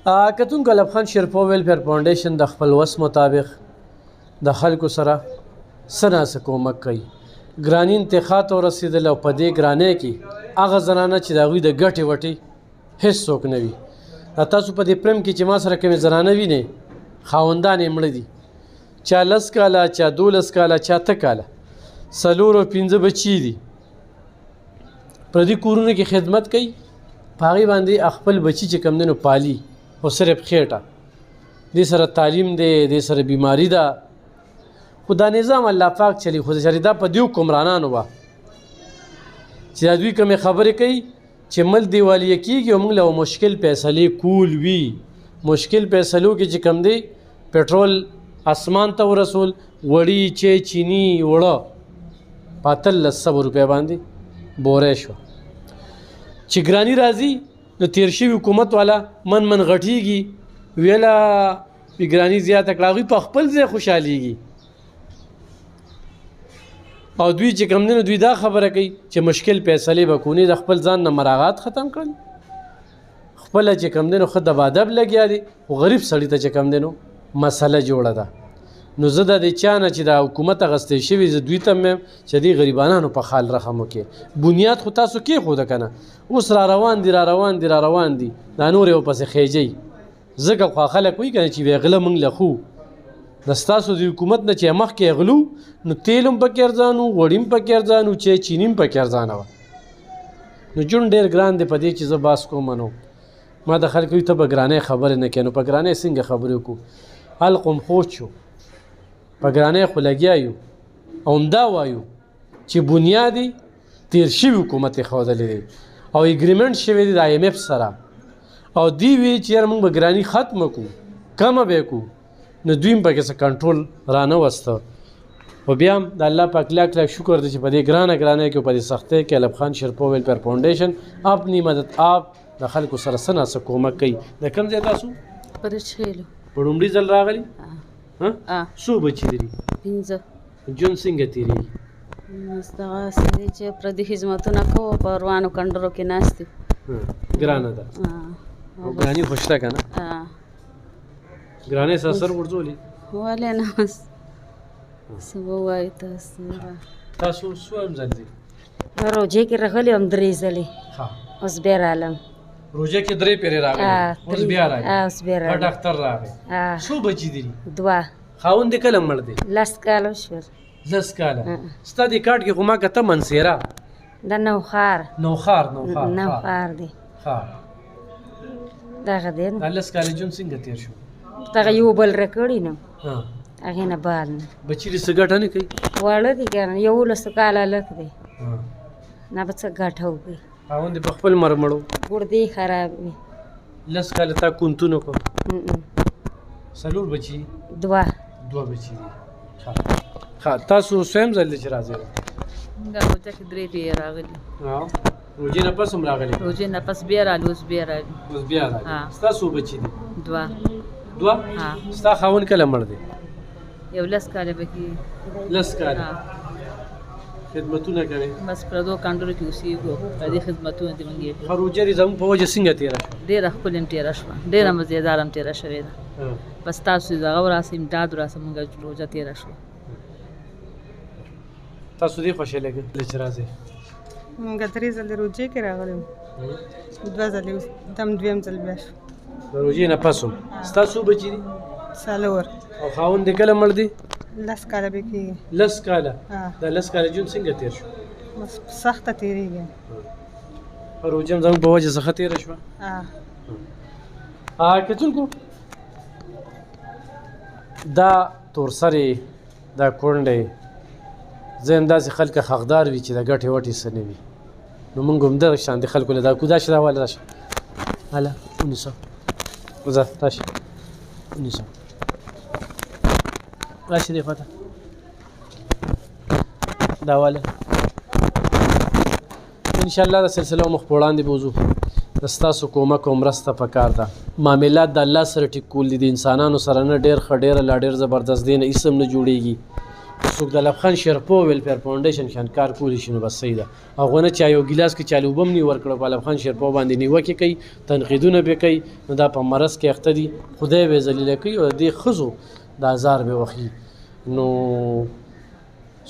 کتونکو علب خان شیرپو ویلفیر فاونډیشن د خپل وس مطابق د خلکو سره څه ناسه کومک کوي. ګراني انتخاب ته ورسېدل او په دې ګرانۍ کې هغه زنانه چې د هغوی د ګټې وټې هېڅ څوک نه وي. تاسو په دې پریم کې چې ما سره کومې زنانه وینئ خاوندان یې مړه دي، چا 10 کاله، چا 12 کاله، چا 8 کاله، 4 او 5 بچي دي. پردي کورونو کې خدمت کوي، په هغې باندې خپل بچي چې کوم دی نو پالي او صرف خېټه. دې سره تعلیم دی، دې سره بیماري ده. خو دا نظام الله پاک چلی، خو چې دا په دیو حکمرانانو وه چې دا دوی کومې خبرې کوي چې ملک دیوالیه کېږي او موږ له مشکل فیصلې کول وي. مشکل فیصلو کې چې کوم دی پټرول اسمان ته ورسول، وړي چینی وړه په 1300 روپۍ باندې بوری شوه. چې ګراني راځي نو تیر شوي حکومت والا من غټیږي، ویله ګراني زیاته کړه، هغوی په خپل ځای خوشحالیږي. او دوی چې کوم دی نو دوی دا خبره کوي چې مشکل فیصلې به کونې د خپل ځان نه مراعات ختم کړل. خپله چې کوم دی نو ښه دبادب لګیا دی، خو غریب سړي ته چې کوم دی نو مسله جوړه ده. نو زه د دې چا نه چې دا حکومت اخیستی شوي زه دوی ته میم چې دې غریبانانو په حال رحم وکړي. بنیاد خو تاسو کېښوده که نه، اوس را روان دي دا نور یې ورپسې خیجئ. ځکه خو خلک وایي که نه چې وی غله موږ له خو د ستاسو د حکومت نه چې مخکې غلو نو تیل هم پکې ارزانو، غوړي هم پکې ارزانو، چیني هم پکې ارزانه وه. نو جون ډېر ګران دی په دې چې زه باس کوم. نو ما د خلکو ته به ګرانۍ خبرې نه کوې، نو په ګرانۍ څنګه خبرې وکړو؟ حلق هم خوش شو، په ګرانۍ خو لګیا یو او همدا وایو چې بنیادي تیر شوي حکومت یې ښودلی دی او اګریمنټ شوی دی د IMF سره، او دوی وی چې یاره موږ به ګراني ختمه کړو، کمه به یې کړو. نو دوی هم پکې څه کنټرول رانه وسته. خو بیا هم د الله پاک لاک شکر دی چې په دې ګرانۍ کې په دې سختۍ کې علب خان شیرپو ویلفیر فاونډیشن اپنی مدد آپ د خلکو سره څه ناسه کومک کوي. د کوم ځای تاسو؟ پرچېلو. په لومړي ځل راغلي؟ څو بچي لري؟ 15. ژوند څنګه تېرېږي؟ دغسې دی چې پردي خدمتونه کوو، په روانو کنډرو کې ناست یو. ګرانه ده او ګراني خوش ده که نه؟ ګرانۍ سره سر غورځولي؟ ولې نه، اوس څه به ووایو تاسو. تاسو څوم ځل ځئ؟ روژې کې راغلي وم 3 ځلې، اوس بیا رالم. روژه کې 3 پیرې راغلي، اوس بیا راغلي؟ اوس بیا راغلي. ډاکټر راغی. څو بچي دي؟ 2. خاوند یې کله مړ دی؟ 10 کاله شول. 10 کاله. ستا دې کارډ کې خو ما کته منصیره د نوخار دی. دغه دی نو. 10 کاله ژوند څنګه تېر شو؟ دغه یو بل راکړي نو هغې نه بال نه. بچي دې څه ګټه نه کوي؟ واړه دي که نه، 11 کاله لک دی، نه به څه ګټه وکړي. خاوند یې په خپل مړ مړو؟ ګردې خراب وي. 10 کاله تا کونتون وکړو؟ 4 بچي؟ 2 بچي دي. تاسو څویم ځل دی چې راځئ؟ موږ روژه کې 3 پیرې راغلي. روژې نه پس هم راغلي؟ روژې نه پس بیا رالو، اوس بیا راغلي. ستا څو بچي دي؟ 2. ستا خاوند کله مړ دی؟ 11 کاله به کېږي. 10 کاله خدمتونه کوي؟ بس پردو کنډرو کې اوسېږو، پردي خدمتونه دې موږ یې کوو. روژه دې زموږ په وجه څنګه تېره شوه؟ ډېره ښکلې تېره شوه، ډېره مزېداره هم تېره شوې ده. بس تاسو دغه وراسه امداد وراسه موږ روژه تېره شوه. تاسو دې خوشحاله کړئ چې راځئ؟ موږ 3 ځلې روژې کې راغلي وو، 2 ځلې اوس دم 2یم ځل بیا شو. د روژې نه پس هم ستا څو بچي دي؟ 4. او خاوند دې کله مړ دی؟ 10 کاله به کېږي. 10 کاله؟ دا 10 کاله ژوند څنګه تېر شو؟ بس سخته تېرېږي. روژه هم زموږ په وجه څخه تېره شوه؟ کتونکو دا تورسرې، دا کونډې، زه هم داسې خلک حقدار وي چې د ګټې وټې څه نه وي. نو موږ هم دغه شان د خلکو له دا کودا شي راواله راشه هله ونیسه وځه راشه ونیسه راشه دې خواته دا واله انشاءالله د سلسله مخ په وړاندې به وځو. د ستاسو کومک او مرسته پکار ده. معاملات د الله سره ټیک کول دي، د انسانانو سره نه. ډېر ښه ډېره لا ډېر زبردست دی نه هېڅ هم نه جوړېږي. څوک د لبخان شیرپو ویلفیر فاونډیشن شان کار کولی شي نو بس صحیح ده هغه نه چې یو ګیلاس کې چالو اوبه هم نه ورکړه په لبخان شیرپو باندې نیوکې کوي تنقیدونه به کوي نو دا په مرض کې اخته دي خدای به ذلیله کوي او د دې ښځو دا ازار به وخي نو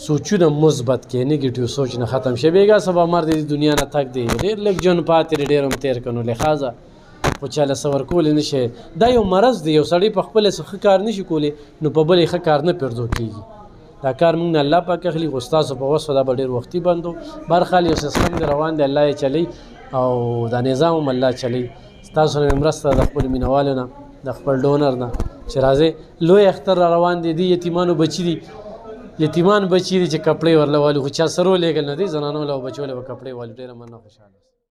سوچونه مثبت کې نیگیټیو سوچ نه ختم شي بیګا سبا مرد د دنیا نه تک دی ډېر لږ جون پاتې ډېر هم تیر کنو لحاظه خو چاله صبر کول نه شي دا یو مرض دی یو سړی په خپل څه کار نشي کولی نو په بل ښه کار نه پیردو کیږي دا کار موږ نه الله پاک اخلي خو ستاسو په وسو دا ډېر وختي بندو برخال یو سیستم دی روان دی الله یې چلی او دا نظام هم الله چلی ستاسو نه مرسته د خپل مینوالو نه د خپل ډونر نه چې راځي لوی اختر روان دي د یتیمانو بچي دي یتیمان بچی دي چې کپړې ورله والو خو چا سرو لېږل نه دي زنانو له بچو له کپړې والو ډېره مننه خوشحاله